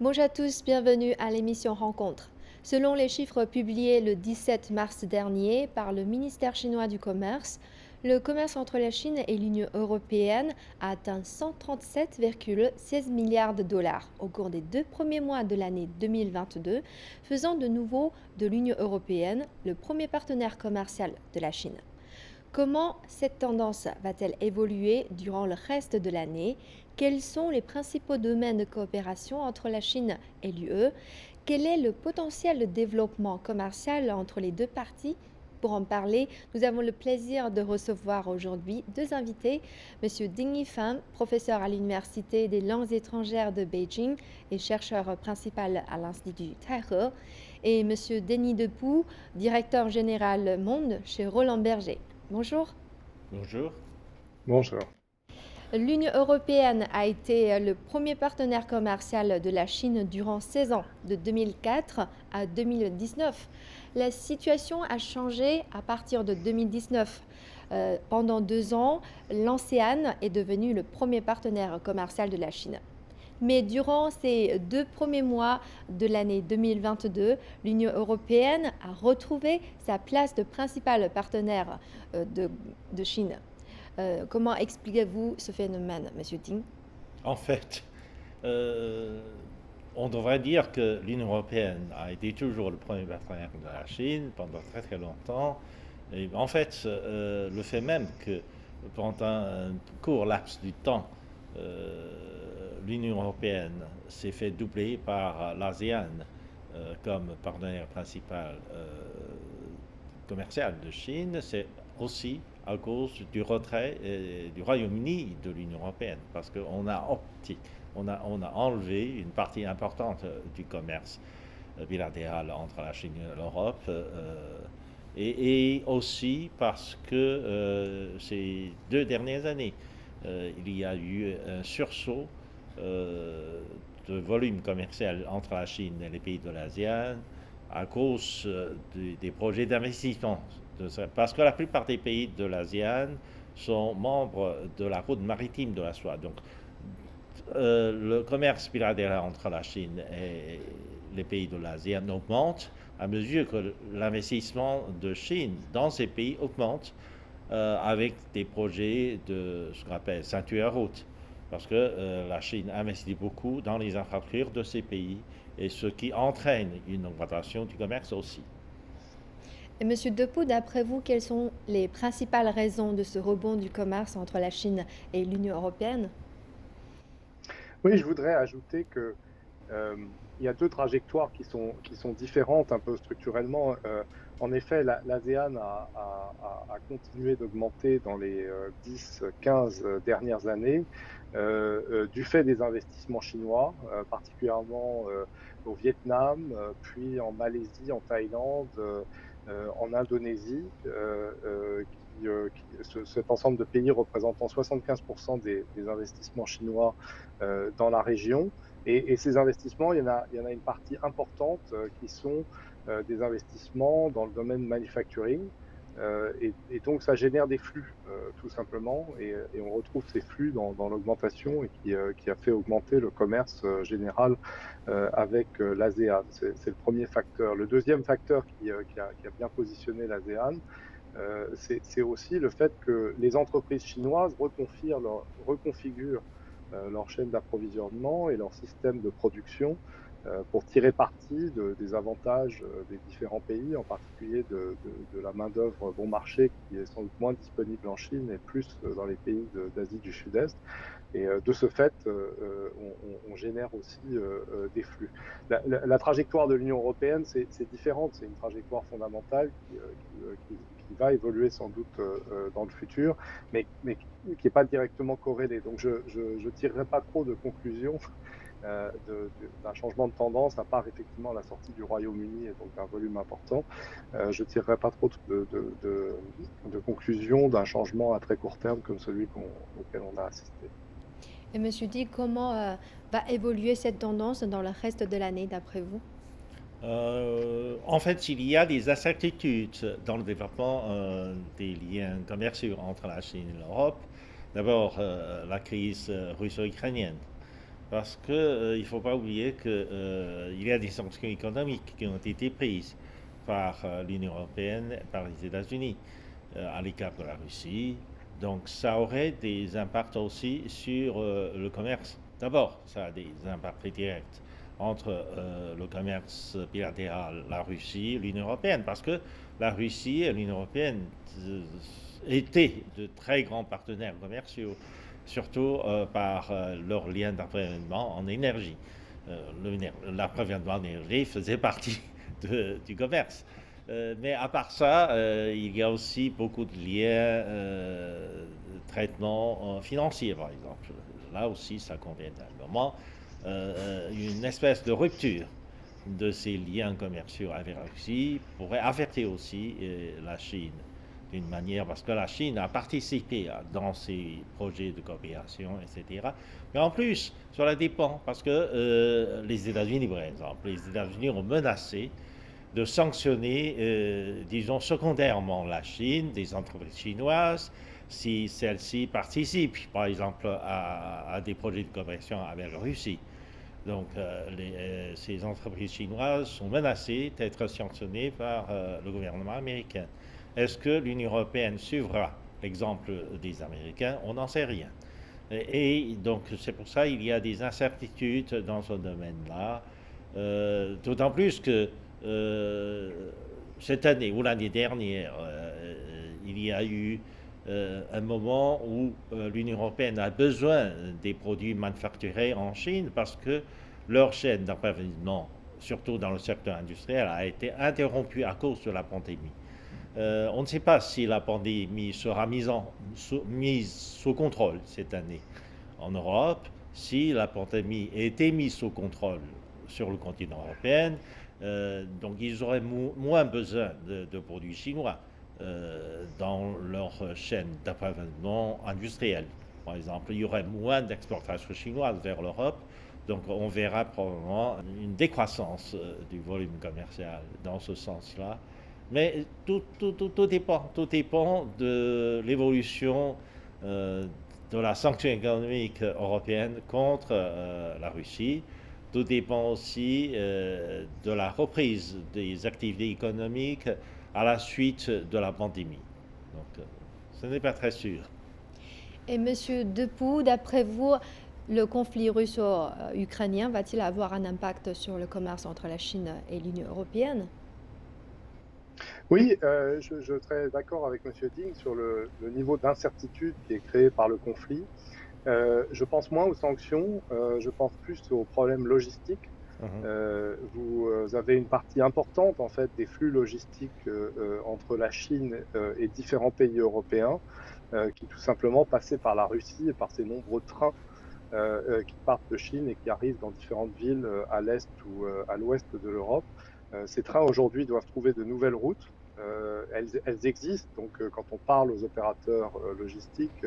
Bonjour à tous, bienvenue à l'émission Rencontre. Selon les chiffres publiés le 17 mars dernier par le ministère chinois du Commerce, le commerce entre la Chine et l'Union européenne a atteint 137,16 milliards de dollars au cours des 2 premiers mois de l'année 2022, faisant de nouveau de l'Union européenne le premier partenaire commercial de la Chine. Comment cette tendance va-t-elle évoluer durant le reste de l'année? Quels sont les principaux domaines de coopération entre la Chine et l'UE? Quel est le potentiel de développement commercial entre les deux parties? Pour en parler, nous avons le plaisir de recevoir aujourd'hui deux invités, M. Ding Yifan, professeur à l'Université des langues étrangères de Beijing et chercheur principal à l'Institut Taihe, et M. Denis Depoux, directeur général Monde chez Roland Berger. Bonjour. Bonjour. Bonjour. L'Union européenne a été le premier partenaire commercial de la Chine durant 16 ans, de 2004 à 2019. La situation a changé à partir de 2019. Pendant 2 ans, l'ANSEAN est devenu le premier partenaire commercial de la Chine. Mais durant ces 2 premiers mois de l'année 2022, l'Union européenne a retrouvé sa place de principal partenaire de Chine. Comment expliquez-vous ce phénomène, Monsieur Ding? En fait, euh, on devrait dire que l'Union européenne a été toujours le premier partenaire de la Chine pendant très très longtemps. Et en fait, le fait même que pendant un court laps du temps, l'Union européenne s'est fait doubler par l'ASEAN comme partenaire principal commercial de Chine, c'est aussi à cause du retrait du Royaume-Uni de l'Union européenne, parce qu'on a on a enlevé une partie importante du commerce bilatéral entre la Chine et l'Europe, et aussi parce que ces 2 dernières années, il y a eu un sursaut de volume commercial entre la Chine et les pays de l'ASEAN à cause des projets d'investissement. Parce que la plupart des pays de l'ASEAN sont membres de la route maritime de la soie. Donc, le commerce bilatéral entre la Chine et les pays de l'ASEAN augmente à mesure que l'investissement de Chine dans ces pays augmente avec des projets de ce qu'on appelle ceinture route. Parce que la Chine investit beaucoup dans les infrastructures de ces pays et ce qui entraîne une augmentation du commerce aussi. Et Monsieur Depoux, d'après vous, quelles sont les principales raisons de ce rebond du commerce entre la Chine et l'Union européenne? Oui, je voudrais ajouter que il y a deux trajectoires qui sont différentes un peu structurellement. En effet, l'ASEAN a continué d'augmenter dans les 10-15 dernières années du fait des investissements chinois, particulièrement au Vietnam, puis en Malaisie, en Thaïlande, en Indonésie, cet ensemble de pays représentant 75% des investissements chinois dans la région. Et ces investissements, il y en a une partie importante qui sont des investissements dans le domaine manufacturing. Et donc, ça génère des flux, tout simplement. Et on retrouve ces flux dans l'augmentation et qui a fait augmenter le commerce général avec l'ASEAN. C'est le premier facteur. Le deuxième facteur qui a bien positionné l'ASEAN, c'est aussi le fait que les entreprises chinoises reconfigurent leur chaîne d'approvisionnement et leur système de production pour tirer parti des avantages des différents pays, en particulier de la main-d'œuvre bon marché qui est sans doute moins disponible en Chine et plus dans les pays d'Asie du Sud-Est. Et de ce fait, on génère aussi des flux. La trajectoire de l'Union européenne, c'est différente. C'est une trajectoire fondamentale qui va évoluer sans doute dans le futur, mais qui n'est pas directement corrélée. Donc, je ne tirerai pas trop de conclusions d'un changement de tendance, à part effectivement la sortie du Royaume-Uni et donc d'un volume important. Je ne tirerai pas trop de conclusions d'un changement à très court terme comme celui auquel on a assisté. Et Monsieur Ding, comment va évoluer cette tendance dans le reste de l'année, d'après vous? En fait, il y a des incertitudes dans le développement des liens commerciaux entre la Chine et l'Europe. D'abord, la crise russo-ukrainienne. parce qu'il ne faut pas oublier qu'il y a des sanctions économiques qui ont été prises par l'Union européenne et par les États-Unis à l'égard de la Russie. Donc ça aurait des impacts aussi sur le commerce. D'abord, ça a des impacts directs entre le commerce bilatéral, la Russie et l'Union européenne, parce que la Russie et l'Union européenne étaient de très grands partenaires commerciaux, surtout par leur lien d'approvisionnement en énergie. L'approvisionnement en énergie faisait partie du commerce. Mais à part ça, il y a aussi beaucoup de liens de traitement financier, par exemple. Là aussi, ça convient à un moment. Une espèce de rupture de ces liens commerciaux avec la Russie pourrait affecter aussi la Chine d'une manière, parce que la Chine a participé dans ces projets de coopération, etc. Mais en plus, cela dépend, parce que les États-Unis, par exemple, les États-Unis ont menacé de sanctionner, disons, secondairement la Chine, des entreprises chinoises, si celles-ci participent, par exemple, à des projets de coopération avec la Russie. Donc, ces entreprises chinoises sont menacées d'être sanctionnées par le gouvernement américain. Est-ce que l'Union européenne suivra l'exemple des Américains? On n'en sait rien. Et donc, c'est pour ça qu'il y a des incertitudes dans ce domaine-là. D'autant plus que cette année ou l'année dernière, il y a eu un moment où l'Union européenne a besoin des produits manufacturés en Chine parce que leur chaîne d'approvisionnement, surtout dans le secteur industriel, a été interrompue à cause de la pandémie. On ne sait pas si la pandémie sera mise sous contrôle cette année en Europe, si la pandémie a été mise sous contrôle sur le continent européen, donc ils auraient moins besoin de produits chinois dans leur chaîne d'approvisionnement industriel. Par exemple, il y aurait moins d'exportations chinoises vers l'Europe, donc on verra probablement une décroissance du volume commercial dans ce sens-là. Mais tout dépend de l'évolution de la sanction économique européenne contre la Russie. Tout dépend aussi de la reprise des activités économiques à la suite de la pandémie. Donc, ce n'est pas très sûr. Et Monsieur Depoux, d'après vous, le conflit russo-ukrainien va-t-il avoir un impact sur le commerce entre la Chine et l'Union européenne? Oui, je serais d'accord avec Monsieur Ding sur le niveau d'incertitude qui est créé par le conflit. Je pense moins aux sanctions, je pense plus aux problèmes logistiques. Mhm. Vous avez une partie importante en fait des flux logistiques entre la Chine et différents pays européens qui tout simplement passaient par la Russie et par ces nombreux trains qui partent de Chine et qui arrivent dans différentes villes à l'est ou à l'ouest de l'Europe. Ces trains aujourd'hui doivent trouver de nouvelles routes. Elles existent, donc quand on parle aux opérateurs logistiques,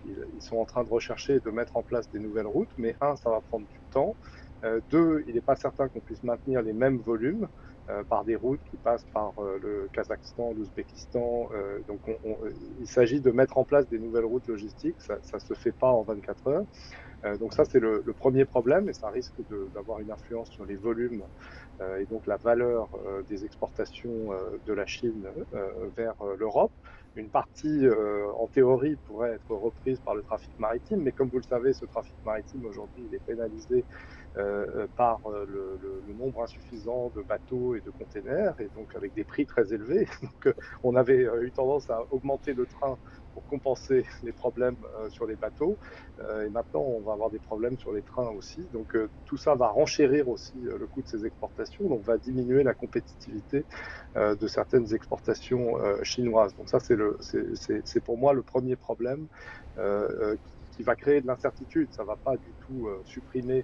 ils sont en train de rechercher et de mettre en place des nouvelles routes, mais ça va prendre du temps. Deux, il n'est pas certain qu'on puisse maintenir les mêmes volumes par des routes qui passent par le Kazakhstan, l'Ouzbékistan. Donc il s'agit de mettre en place des nouvelles routes logistiques, ça ne se fait pas en 24 heures. Donc ça, c'est le premier problème et ça risque d'avoir une influence sur les volumes et donc la valeur des exportations de la Chine vers l'Europe. Une partie, en théorie, pourrait être reprise par le trafic maritime, mais comme vous le savez, ce trafic maritime, aujourd'hui, il est pénalisé par le nombre insuffisant de bateaux et de containers, et donc avec des prix très élevés. Donc on avait eu tendance à augmenter le train pour compenser les problèmes sur les bateaux. Et maintenant, on va avoir des problèmes sur les trains aussi. Donc, tout ça va renchérir aussi le coût de ces exportations, donc va diminuer la compétitivité de certaines exportations chinoises. Donc, ça, c'est pour moi le premier problème qui va créer de l'incertitude. Ça ne va pas du tout supprimer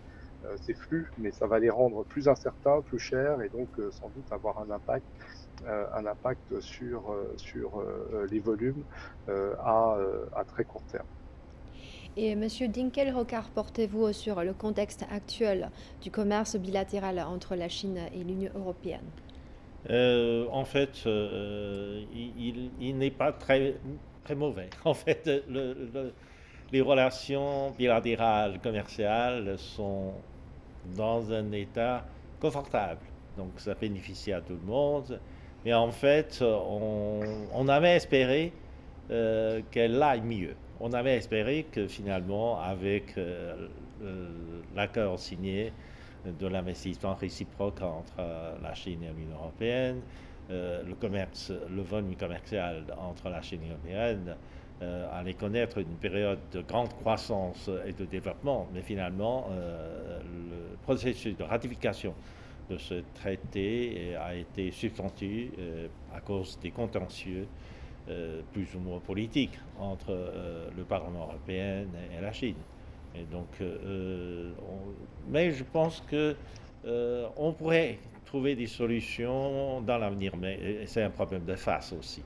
ces flux, mais ça va les rendre plus incertains, plus chers, et donc sans doute avoir un impact sur les volumes à très court terme. Et Monsieur Ding, quel regard portez-vous sur le contexte actuel du commerce bilatéral entre la Chine et l'Union européenne? En fait, il n'est pas très, très mauvais. En fait, les relations bilatérales commerciales sont dans un état confortable. Donc ça bénéficie à tout le monde. Mais en fait, on avait espéré qu'elle aille mieux. On avait espéré que finalement, avec l'accord signé de l'investissement réciproque entre la Chine et l'Union européenne, le volume commercial entre la Chine et l'Union européenne allait connaître une période de grande croissance et de développement, mais finalement, le processus de ratification de ce traité a été suspendu à cause des contentieux plus ou moins politiques entre le Parlement européen et la Chine. Et donc, mais je pense que on pourrait trouver des solutions dans l'avenir, mais c'est un problème de face aussi.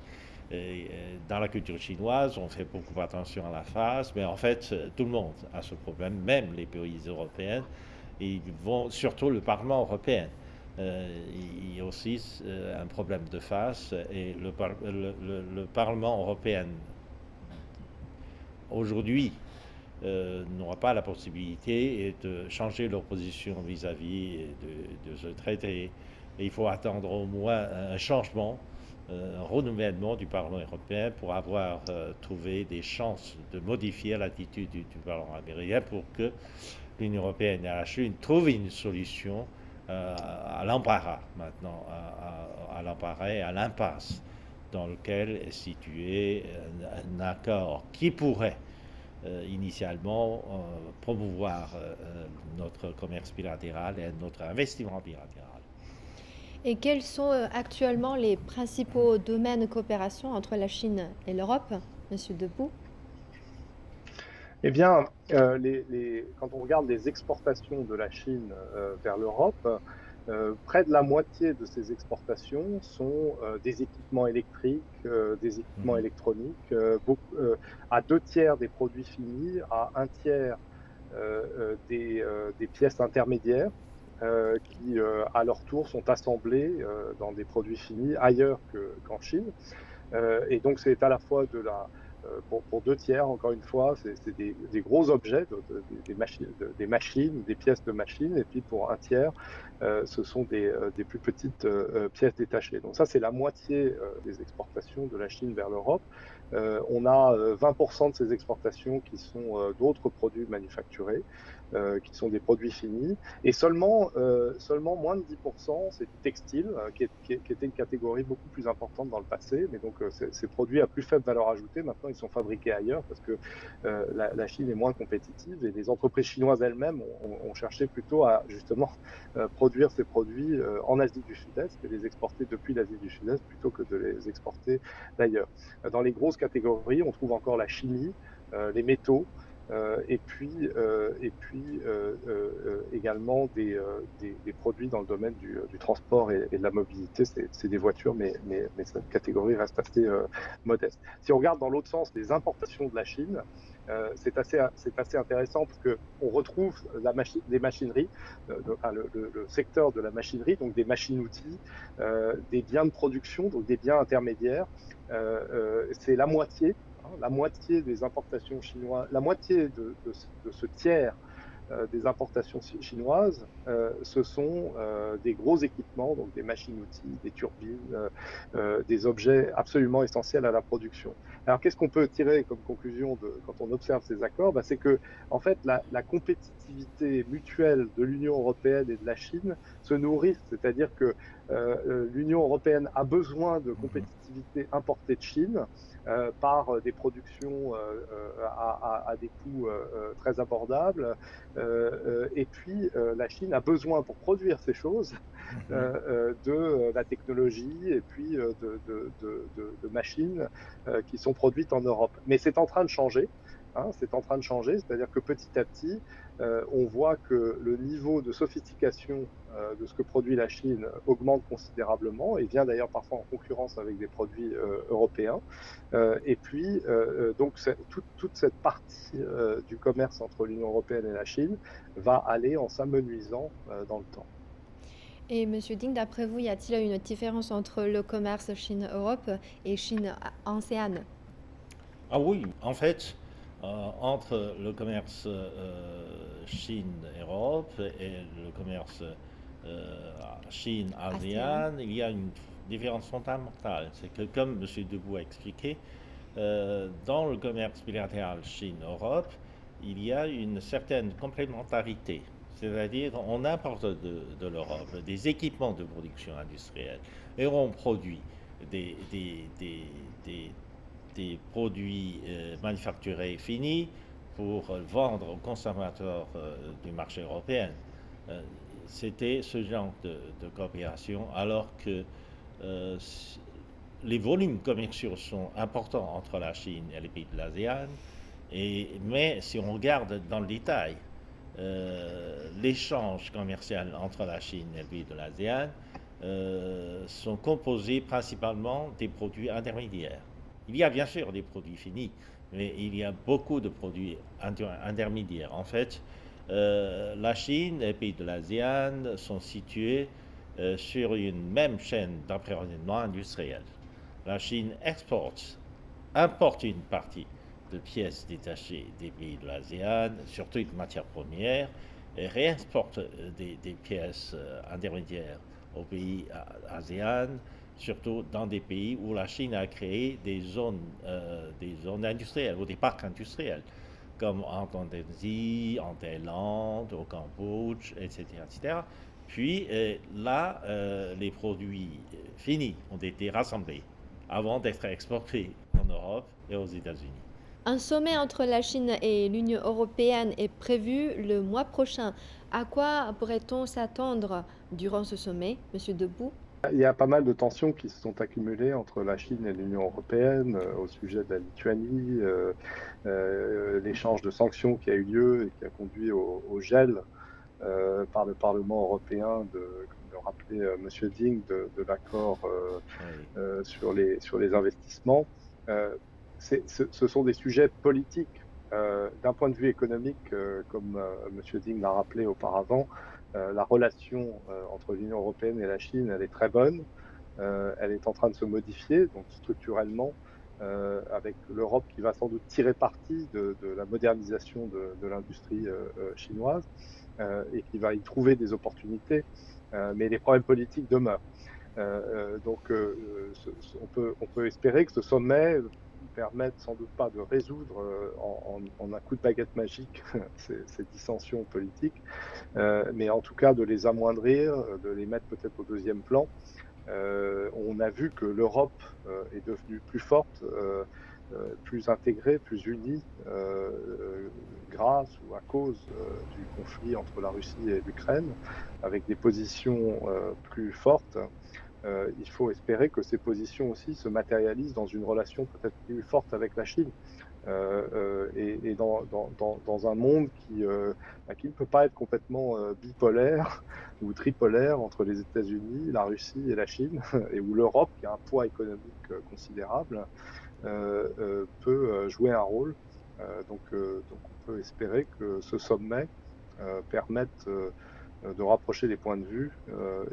Et dans la culture chinoise, on fait beaucoup attention à la face, mais en fait, tout le monde a ce problème, même les pays européens, et surtout le Parlement européen. Il y a aussi un problème de face, et le Parlement européen aujourd'hui n'aura pas la possibilité de changer leur position vis-à-vis de ce traité. Et il faut attendre au moins un changement, un renouvellement du Parlement européen pour avoir trouvé des chances de modifier l'attitude du Parlement américain pour que l'Union européenne et la Chine trouvent une solution à l'embarras maintenant, à l'embarras et à l'impasse dans lequel est situé un accord qui pourrait initialement promouvoir notre commerce bilatéral et notre investissement bilatéral. Et quels sont actuellement les principaux domaines de coopération entre la Chine et l'Europe, Monsieur Debout? Eh bien, quand on regarde les exportations de la Chine vers l'Europe, près de la moitié de ces exportations sont des équipements électriques, des équipements Mhm. électroniques, à 2 tiers des produits finis, à 1 tiers des pièces intermédiaires qui, à leur tour, sont assemblées dans des produits finis ailleurs qu'en Chine. Et donc, c'est à la fois pour 2 tiers, encore une fois, c'est des gros objets, des machines, des pièces de machines, et puis pour 1 tiers, ce sont des plus petites pièces détachées. Donc ça, c'est la moitié des exportations de la Chine vers l'Europe. On a 20% de ces exportations qui sont d'autres produits manufacturés, qui sont des produits finis, et seulement moins de 10%, c'est du textile, qui était une catégorie beaucoup plus importante dans le passé, mais donc ces produits à plus faible valeur ajoutée, maintenant ils sont fabriqués ailleurs parce que la Chine est moins compétitive, et les entreprises chinoises elles-mêmes ont cherché plutôt à justement produire ces produits en Asie du Sud-Est et les exporter depuis l'Asie du Sud-Est plutôt que de les exporter d'ailleurs. Dans les grosses catégories, on trouve encore la chimie, les métaux, et puis également des produits dans le domaine du transport et de la mobilité. C'est des voitures, mais cette catégorie reste assez modeste. Si on regarde dans l'autre sens les importations de la Chine, c'est assez intéressant parce qu'on retrouve des machineries, le secteur de la machinerie, donc des machines-outils, des biens de production, donc des biens intermédiaires. C'est la moitié des importations chinoises, la moitié de ce tiers des importations chinoises, ce sont des gros équipements, donc des machines-outils, des turbines, des objets absolument essentiels à la production. Alors, qu'est-ce qu'on peut tirer comme conclusion quand on observe ces accords? C'est que, en fait, la compétitivité mutuelle de l'Union européenne et de la Chine se nourrit, c'est-à-dire que l'Union européenne a besoin de compétitivité importée de Chine par des productions à des coûts très abordables. Et puis, la Chine a besoin, pour produire ces choses, de la technologie et puis de machines qui sont produites en Europe. Mais c'est en train de changer. C'est en train de changer, c'est-à-dire que petit à petit, on voit que le niveau de sophistication de ce que produit la Chine augmente considérablement et vient d'ailleurs parfois en concurrence avec des produits européens. Et puis, donc, toute cette partie du commerce entre l'Union européenne et la Chine va aller en s'amenuisant dans le temps. Et Monsieur Ding, d'après vous, y a-t-il une différence entre le commerce Chine-Europe et Chine-ASEAN? Ah oui, en fait, entre le commerce Chine-Europe et le commerce Chine-ASEAN, il y a une différence fondamentale. C'est que, comme M. Debout a expliqué, dans le commerce bilatéral Chine-Europe, il y a une certaine complémentarité. C'est-à-dire, on importe de l'Europe des équipements de production industrielle et on produit des, des, des, des, des produits manufacturés finis pour vendre aux consommateurs du marché européen. Euh, C'était ce genre de coopération, alors que euh, les volumes commerciaux sont importants entre la Chine et les pays de l'ASEAN, mais si on regarde dans le détail, l'échange commercial entre la Chine et les pays de l'ASEAN sont composés principalement des produits intermédiaires. Il y a bien sûr des produits finis, mais il y a beaucoup de produits intermédiaires. En fait, la Chine et les pays de l'ASEAN sont situés sur une même chaîne d'approvisionnement industriel. La Chine importe une partie de pièces détachées des pays de l'ASEAN, surtout de matières premières, et réexporte des pièces intermédiaires aux pays ASEAN, surtout dans des pays où la Chine a créé des zones industrielles ou des parcs industriels, comme en Indonésie, en Thaïlande, au Cambodge, etc. etc. Puis là, les produits finis ont été rassemblés avant d'être exportés en Europe et aux États-Unis. Un sommet entre la Chine et l'Union européenne est prévu le mois prochain. À quoi pourrait-on s'attendre durant ce sommet, Monsieur Debout? Il y a pas mal de tensions qui se sont accumulées entre la Chine et l'Union européenne au sujet de la Lituanie, l'échange de sanctions qui a eu lieu et qui a conduit au gel par le Parlement européen, comme le rappelait M. Ding, de l'accord Oui. sur les investissements. Ce sont des sujets politiques. D'un point de vue économique, comme M. Ding l'a rappelé auparavant, la relation entre l'Union européenne et la Chine, elle est très bonne. Elle est en train de se modifier, donc structurellement, avec l'Europe qui va sans doute tirer parti de la modernisation de l'industrie chinoise et qui va y trouver des opportunités, mais les problèmes politiques demeurent. Donc, on peut espérer que ce sommet permette sans doute pas de résoudre en un coup de baguette magique ces dissensions politiques, mais en tout cas de les amoindrir, de les mettre peut-être au deuxième plan. On a vu que l'Europe est devenue plus forte, plus intégrée, plus unie, grâce ou à cause du conflit entre la Russie et l'Ukraine, avec des positions plus fortes. Il faut espérer que ces positions aussi se matérialisent dans une relation peut-être plus forte avec la Chine. Et dans un monde qui ne peut pas être complètement bipolaire ou tripolaire entre les États-Unis, la Russie et la Chine, et où l'Europe, qui a un poids économique considérable, peut jouer un rôle. Donc on peut espérer que ce sommet permette de rapprocher les points de vue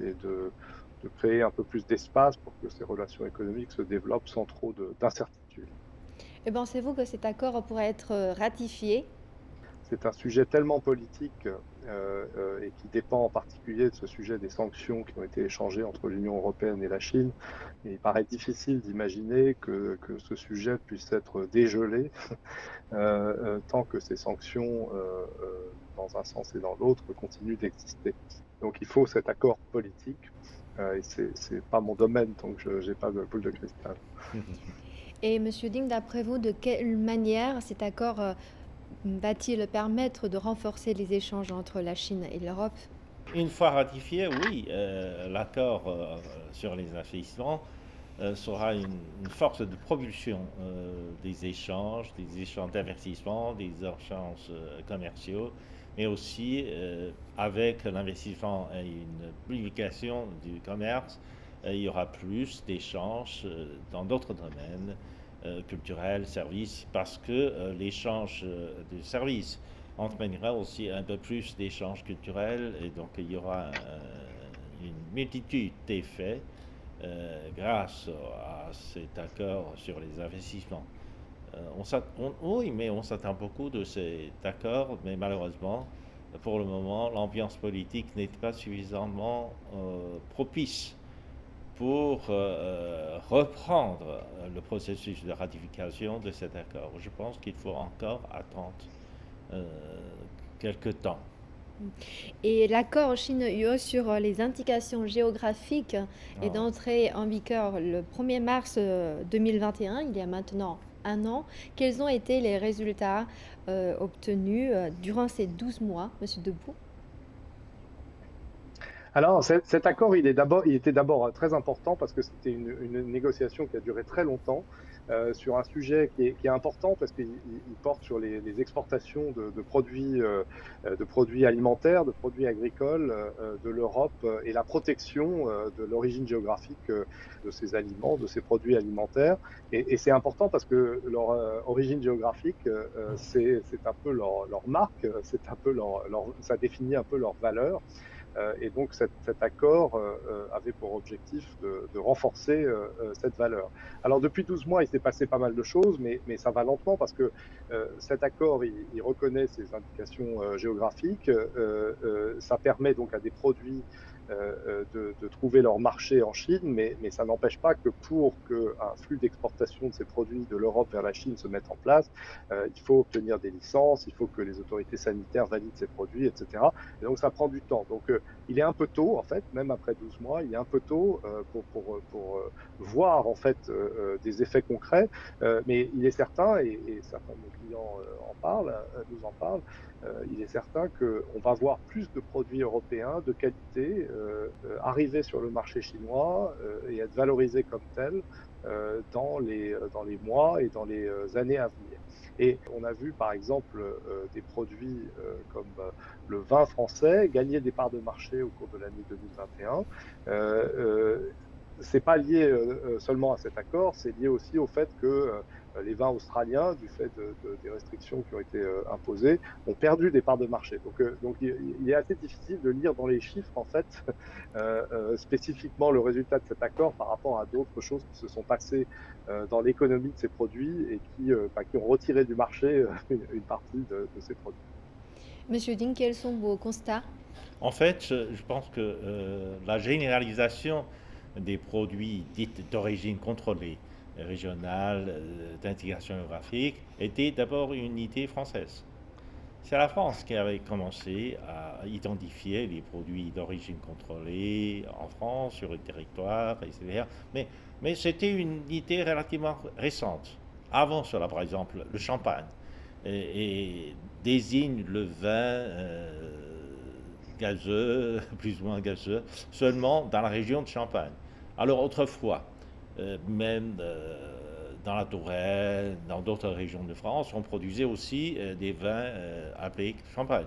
et de créer un peu plus d'espace pour que ces relations économiques se développent sans trop d'incertitudes. Et pensez-vous que cet accord pourrait être ratifié? C'est un sujet tellement politique et qui dépend en particulier de ce sujet des sanctions qui ont été échangées entre l'Union européenne et la Chine. Et il paraît difficile d'imaginer que ce sujet puisse être dégelé tant que ces sanctions, dans un sens et dans l'autre, continuent d'exister. Donc il faut cet accord politique. Et c'est pas mon domaine, donc je n'ai pas de boule de cristal. Et Monsieur Ding, d'après vous, de quelle manière cet accord va-t-il permettre de renforcer les échanges entre la Chine et l'Europe? Une fois ratifié, oui, l'accord sur les investissements sera une force de propulsion des échanges d'investissement, des échanges commerciaux, mais aussi avec l'investissement et une publication du commerce, il y aura plus d'échanges dans d'autres domaines, culturels, services, parce que l'échange de services entraînera aussi un peu plus d'échanges culturels et donc il y aura une multitude d'effets grâce à cet accord sur les investissements. Oui, mais on s'attend beaucoup de cet accord, mais malheureusement, pour le moment, l'ambiance politique n'est pas suffisamment propice pour reprendre le processus de ratification de cet accord. Je pense qu'il faut encore attendre euh, quelques temps. Et l'accord Chine-UE sur les indications géographiques est Ah. d'entrée en vigueur le 1er mars 2021, il y a maintenant un an. Quels ont été les résultats obtenus durant ces 12 mois, Monsieur Debout? Alors, cet accord, il était d'abord très important parce que c'était une négociation qui a duré très longtemps sur un sujet qui est important parce qu'il porte sur les exportations de produits alimentaires, de produits agricoles de l'Europe et la protection de l'origine géographique de ces aliments, de ces produits alimentaires. Et c'est important parce que leur origine géographique, c'est un peu leur marque, c'est un peu ça définit un peu leur valeur. Et donc cet accord avait pour objectif de renforcer cette valeur. Alors depuis 12 mois, il s'est passé pas mal de choses, mais ça va lentement parce que cet accord, il reconnaît ces indications géographiques. Ça permet donc à des produits de trouver leur marché en Chine, mais ça n'empêche pas que pour qu'un flux d'exportation de ces produits de l'Europe vers la Chine se mette en place, il faut obtenir des licences, il faut que les autorités sanitaires valident ces produits, etc. Et donc ça prend du temps. Donc il est un peu tôt, en fait, même après 12 mois, il est un peu tôt pour voir en fait des effets concrets, mais il est certain, et certains de nos clients nous en parlent, il est certain qu'on va voir plus de produits européens de qualité arriver sur le marché chinois et être valorisés comme tels dans les mois et dans les années à venir. Et on a vu par exemple des produits comme le vin français gagner des parts de marché au cours de l'année 2021. C'est pas lié seulement à cet accord, c'est lié aussi au fait que les vins australiens, du fait des restrictions qui ont été imposées, ont perdu des parts de marché. Donc il est assez difficile de lire dans les chiffres en fait spécifiquement le résultat de cet accord par rapport à d'autres choses qui se sont passées dans l'économie de ces produits et qui ont retiré du marché une partie de ces produits. Monsieur Ding, quels sont vos constats? En fait, je pense que la généralisation des produits dits d'origine contrôlée, régionale, d'intégration géographique, était d'abord une idée française. C'est la France qui avait commencé à identifier les produits d'origine contrôlée en France, sur le territoire, etc. Mais c'était une idée relativement récente. Avant cela, par exemple, le champagne et désigne le vin gazeux, plus ou moins gazeux, seulement dans la région de Champagne. Alors autrefois, même dans la Touraine, dans d'autres régions de France, on produisait aussi des vins appelés champagne.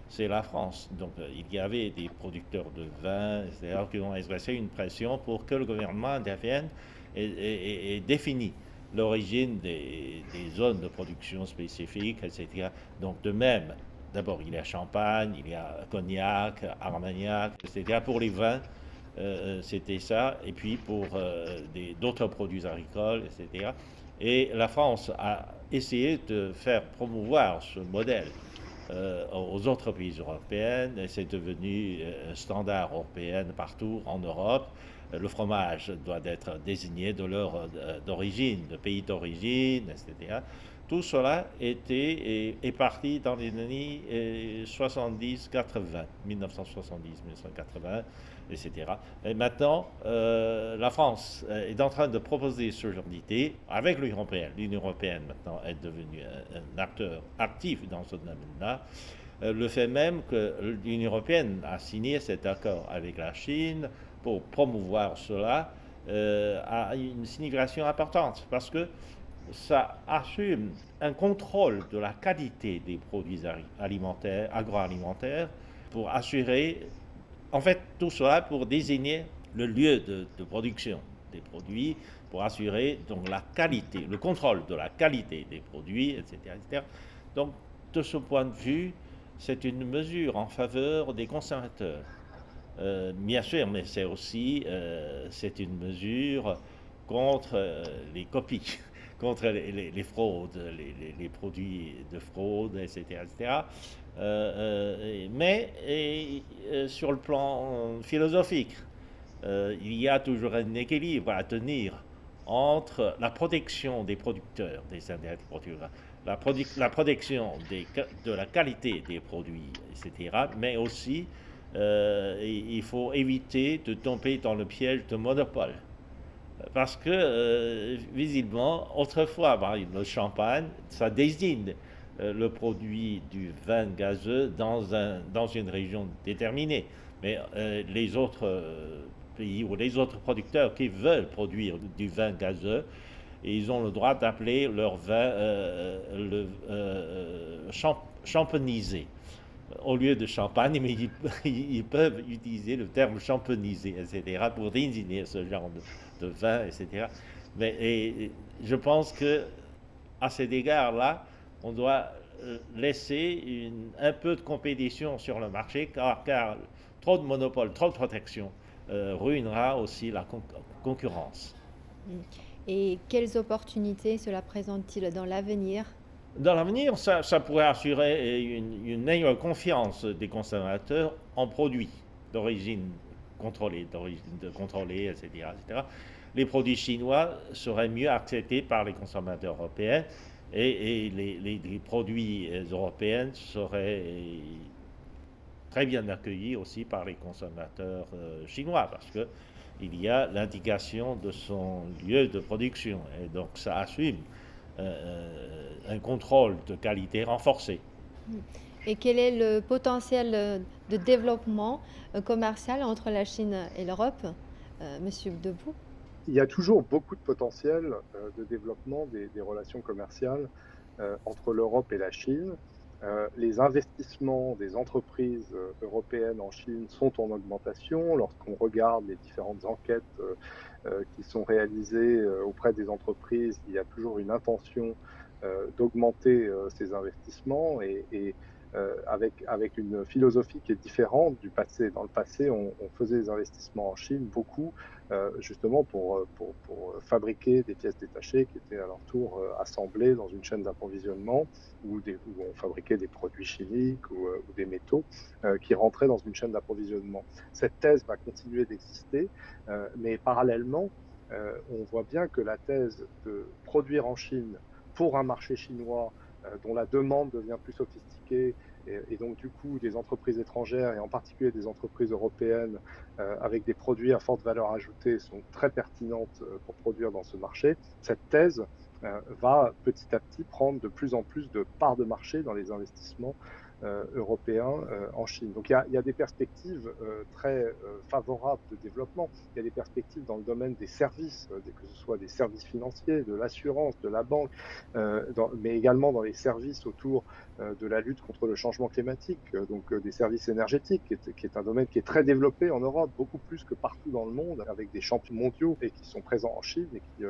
C'est la France. Donc il y avait des producteurs de vins, etc., qui ont exercé une pression pour que le gouvernement intervienne et définisse l'origine des zones de production spécifiques, etc. Donc de même, d'abord il y a champagne, il y a cognac, armagnac, etc. Pour les vins, c'était ça, et puis pour d'autres produits agricoles, etc. Et la France a essayé de faire promouvoir ce modèle aux autres pays européens, et c'est devenu un standard européen partout en Europe. Le fromage doit être désigné de l'heure d'origine, de pays d'origine, etc. Tout cela est parti dans les années 70-80, 1970-1980, etc. Et maintenant, la France est en train de proposer ce genre d'idée avec l'Union européenne. L'Union européenne maintenant est devenue un acteur actif dans ce domaine-là. Le fait même que l'Union européenne a signé cet accord avec la Chine pour promouvoir cela a une signification importante parce que ça assume un contrôle de la qualité des produits alimentaires, agroalimentaires, pour assurer, en fait, tout cela pour désigner le lieu de production des produits, pour assurer donc la qualité, le contrôle de la qualité des produits, etc., etc. Donc, de ce point de vue, c'est une mesure en faveur des consommateurs. Bien sûr, mais c'est une mesure contre les copies, contre les fraudes, les produits de fraude, etc. etc. Sur le plan philosophique, il y a toujours un équilibre à tenir entre la protection des producteurs, des intérêts des producteurs, la protection de la qualité des produits, etc. Mais aussi, il faut éviter de tomber dans le piège de monopole. Parce que, visiblement, autrefois, le champagne, ça désigne le produit du vin gazeux dans une région déterminée. Mais les autres pays ou les autres producteurs qui veulent produire du vin gazeux, ils ont le droit d'appeler leur vin champonisé au lieu de champagne, mais ils peuvent utiliser le terme champonisé, etc., pour désigner ce genre de vin, etc. Je pense que à cet égard-là, on doit laisser un peu de compétition sur le marché, car trop de monopole, trop de protection ruinera aussi la concurrence. Et quelles opportunités cela présente-t-il dans l'avenir? Dans l'avenir, ça pourrait assurer une meilleure confiance des consommateurs en produits d'origine contrôlée, etc., etc. Les produits chinois seraient mieux acceptés par les consommateurs européens et les produits européens seraient très bien accueillis aussi par les consommateurs chinois parce qu'il y a l'indication de son lieu de production et donc ça assume un contrôle de qualité renforcé. Et quel est le potentiel de développement commercial entre la Chine et l'Europe, Monsieur Debout? Il y a toujours beaucoup de potentiel de développement des relations commerciales entre l'Europe et la Chine. Les investissements des entreprises européennes en Chine sont en augmentation. Lorsqu'on regarde les différentes enquêtes qui sont réalisées auprès des entreprises, il y a toujours une intention d'augmenter ces investissements et avec une philosophie qui est différente du passé. Dans le passé, on faisait des investissements en Chine, beaucoup, justement pour fabriquer des pièces détachées qui étaient à leur tour assemblées dans une chaîne d'approvisionnement où on fabriquait des produits chimiques ou des métaux qui rentraient dans une chaîne d'approvisionnement. Cette thèse va continuer d'exister, mais parallèlement, on voit bien que la thèse de produire en Chine pour un marché chinois dont la demande devient plus sophistiquée et donc du coup des entreprises étrangères et en particulier des entreprises européennes avec des produits à forte valeur ajoutée sont très pertinentes pour produire dans ce marché. Cette thèse va petit à petit prendre de plus en plus de parts de marché dans les investissements européens en Chine. Donc il y a des perspectives très favorables de développement. Il y a des perspectives dans le domaine des services, que ce soit des services financiers, de l'assurance, de la banque, mais également dans les services autour de la lutte contre le changement climatique, donc des services énergétiques, qui est un domaine qui est très développé en Europe, beaucoup plus que partout dans le monde, avec des champions mondiaux et qui sont présents en Chine et qui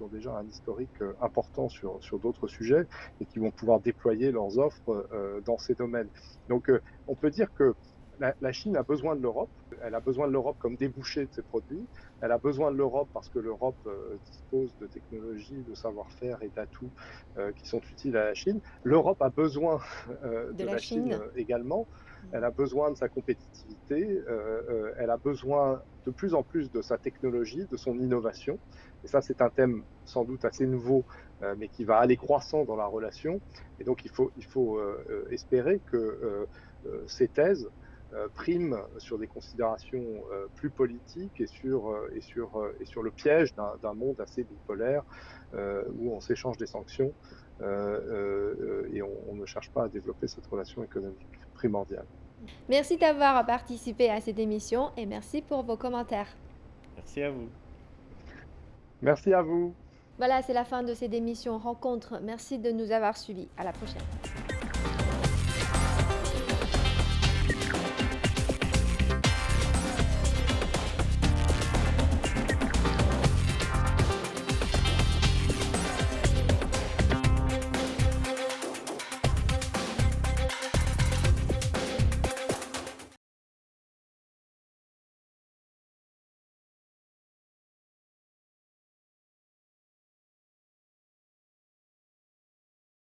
ont déjà un historique important sur d'autres sujets et qui vont pouvoir déployer leurs offres dans ces domaines. Donc on peut dire que la Chine a besoin de l'Europe, elle a besoin de l'Europe comme débouché de ses produits, elle a besoin de l'Europe parce que l'Europe dispose de technologies, de savoir-faire et d'atouts qui sont utiles à la Chine. L'Europe a besoin de la Chine également, elle a besoin de sa compétitivité, elle a besoin de plus en plus de sa technologie, de son innovation, et ça c'est un thème sans doute assez nouveau, mais qui va aller croissant dans la relation, et donc il faut espérer que ces thèses prime sur des considérations plus politiques et sur le piège d'un monde assez bipolaire où on s'échange des sanctions et on ne cherche pas à développer cette relation économique primordiale. Merci d'avoir participé à cette émission et merci pour vos commentaires. Merci à vous. Merci à vous. Voilà, c'est la fin de cette émission Rencontre. Merci de nous avoir suivis. À la prochaine.